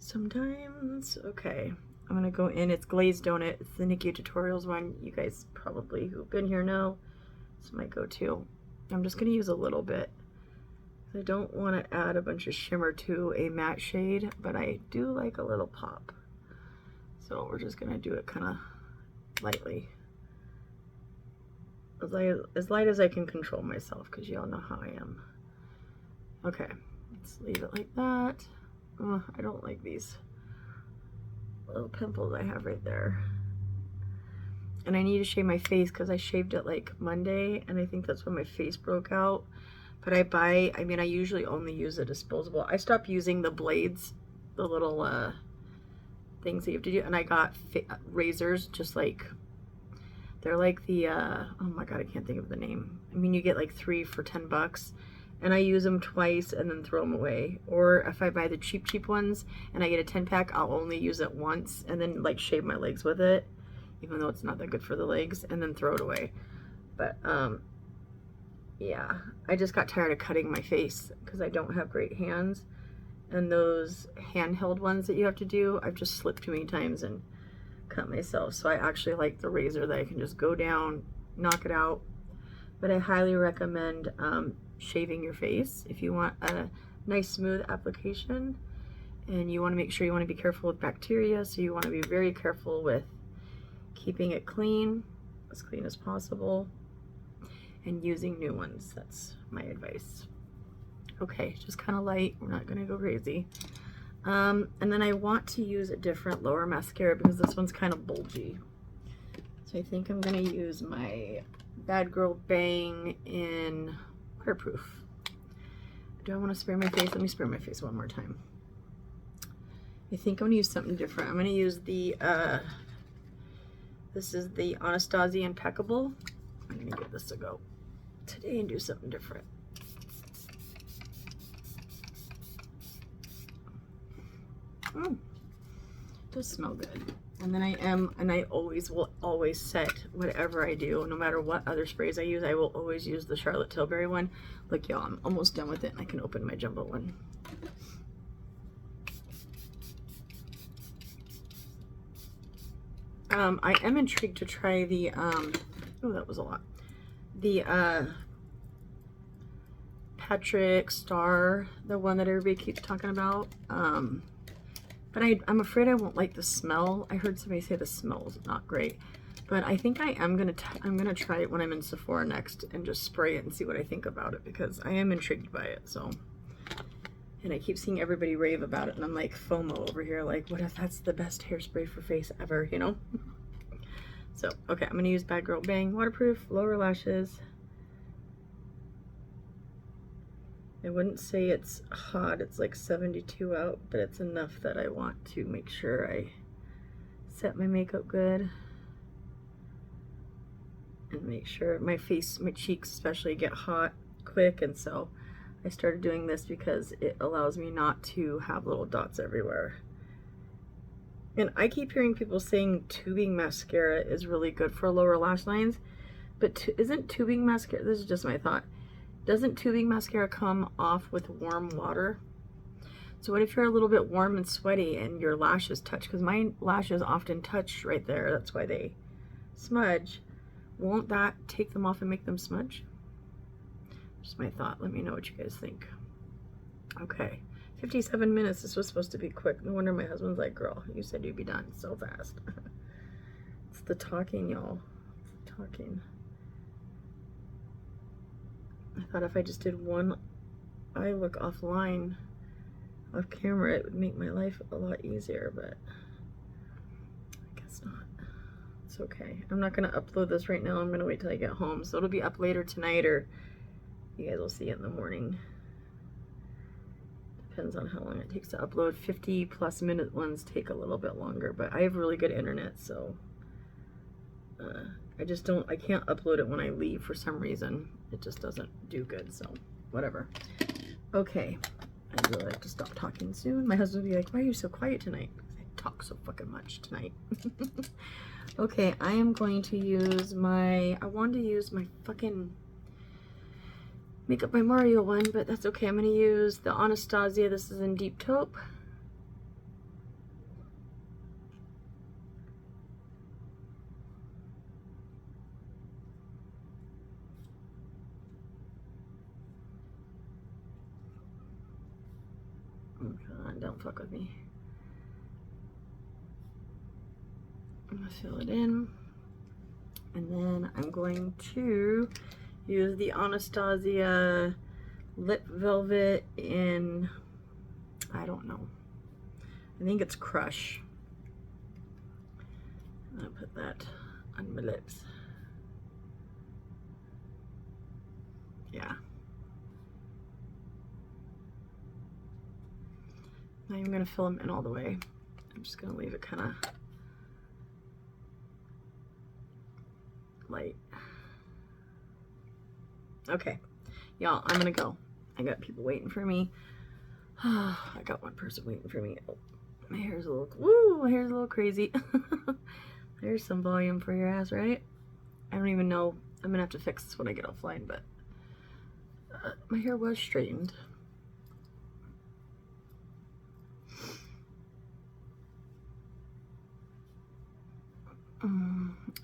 A: Sometimes. Okay. I'm gonna go in. It's Glazed Donut. It's the Nikki Tutorials one. You guys probably who've been here know. It's my go-to. I'm just going to use a little bit. I don't want to add a bunch of shimmer to a matte shade, but I do like a little pop. So we're just going to do it kind of lightly. As light as I can control myself, because y'all know how I am. Okay, let's leave it like that. Oh, I don't like these little pimples I have right there. And I need to shave my face because I shaved it like Monday, and I think that's when my face broke out. But I mean, I usually only use a disposable. I stopped using the blades, the little things that you have to do, and I got razors, just like, they're like the, oh my god, I can't think of the name. I mean, you get like 3 for $10, and I use them twice and then throw them away. Or if I buy the cheap ones and I get a 10-pack, I'll only use it once and then like shave my legs with it, even though it's not that good for the legs, and then throw it away. But yeah, I just got tired of cutting my face because I don't have great hands, and those handheld ones that you have to do, I've just slipped too many times and cut myself. So I actually like the razor that I can just go down, knock it out. But I highly recommend shaving your face if you want a nice smooth application, and you want to make sure you want to be careful with bacteria, so you want to be very careful with keeping it clean as possible, and using new ones. That's my advice. Okay, just kind of light, we're not going to go crazy. And then I want to use a different lower mascara because this one's kind of bulgy. So I think I'm going to use my Bad Girl Bang in waterproof. Do I want to spray my face? Let me spray my face one more time. I think I'm going to use something different. I'm going to use the, this is the Anastasia Impeccable. I'm going to give this a go today and do something different. It does smell good. And then I always will set whatever I do, no matter what other sprays I use, I will always use the Charlotte Tilbury one. Look, y'all, I'm almost done with it, and I can open my jumbo one. I am intrigued to try the, oh, that was a lot. The, Patrick Star, the one that everybody keeps talking about. But I'm afraid I won't like the smell. I heard somebody say the smell is not great. But I think I'm gonna try it when I'm in Sephora next and just spray it and see what I think about it, because I am intrigued by it. So, and I keep seeing everybody rave about it, and I'm like FOMO over here, like, what if that's the best hairspray for face ever, you know? So, okay, I'm gonna use Bad Girl Bang waterproof, lower lashes. I wouldn't say it's hot, it's like 72 out, but it's enough that I want to make sure I set my makeup good and make sure my face, my cheeks especially, get hot quick. And so I started doing this because it allows me not to have little dots everywhere. And I keep hearing people saying tubing mascara is really good for lower lash lines, but isn't tubing mascara, this is just my thought, doesn't tubing mascara come off with warm water? So what if you're a little bit warm and sweaty and your lashes touch? Because my lashes often touch right there. That's why they smudge. Won't that take them off and make them smudge? Just my thought. Let me know what you guys think. Okay. 57 minutes. This was supposed to be quick. No wonder my husband's like, girl, you said you'd be done so fast. It's the talking, y'all. It's the talking. I thought if I just did one eye look offline, off camera, it would make my life a lot easier, but I guess not. It's okay. I'm not going to upload this right now. I'm going to wait till I get home. So it'll be up later tonight, or you guys will see it in the morning. Depends on how long it takes to upload. 50+ minute ones take a little bit longer, but I have really good internet, so I can't upload it when I leave for some reason. It just doesn't do good, so whatever. Okay, I really have to stop talking soon. My husband will be like, why are you so quiet tonight? Because I talk so fucking much tonight. Okay, I am going to use I wanted to use my fucking Makeup by Mario one, but that's okay. I'm going to use the Anastasia. This is in Deep Taupe. Oh God, don't fuck with me. I'm going to fill it in. And then I'm going to use the Anastasia Lip Velvet in, I don't know, I think it's Crush. I'm going to put that on my lips. Yeah. Not even going to fill them in all the way. I'm just going to leave it kind of light. Okay, y'all, I'm gonna go. I got people waiting for me. I got one person waiting for me. Oh, my hair's a little crazy. There's some volume for your ass, right? I don't even know. I'm gonna have to fix this when I get offline, but my hair was straightened.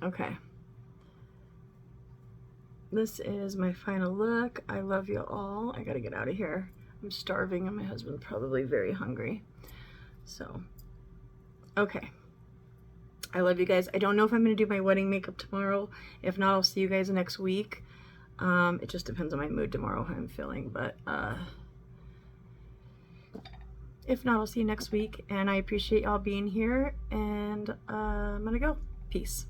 A: Okay. This is my final look. I love you all. I gotta get out of here. I'm starving and my husband's probably very hungry. So, okay. I love you guys. I don't know if I'm gonna do my wedding makeup tomorrow. If not, I'll see you guys next week. It just depends on my mood tomorrow, how I'm feeling, but if not, I'll see you next week. And I appreciate y'all being here, and I'm gonna go. Peace.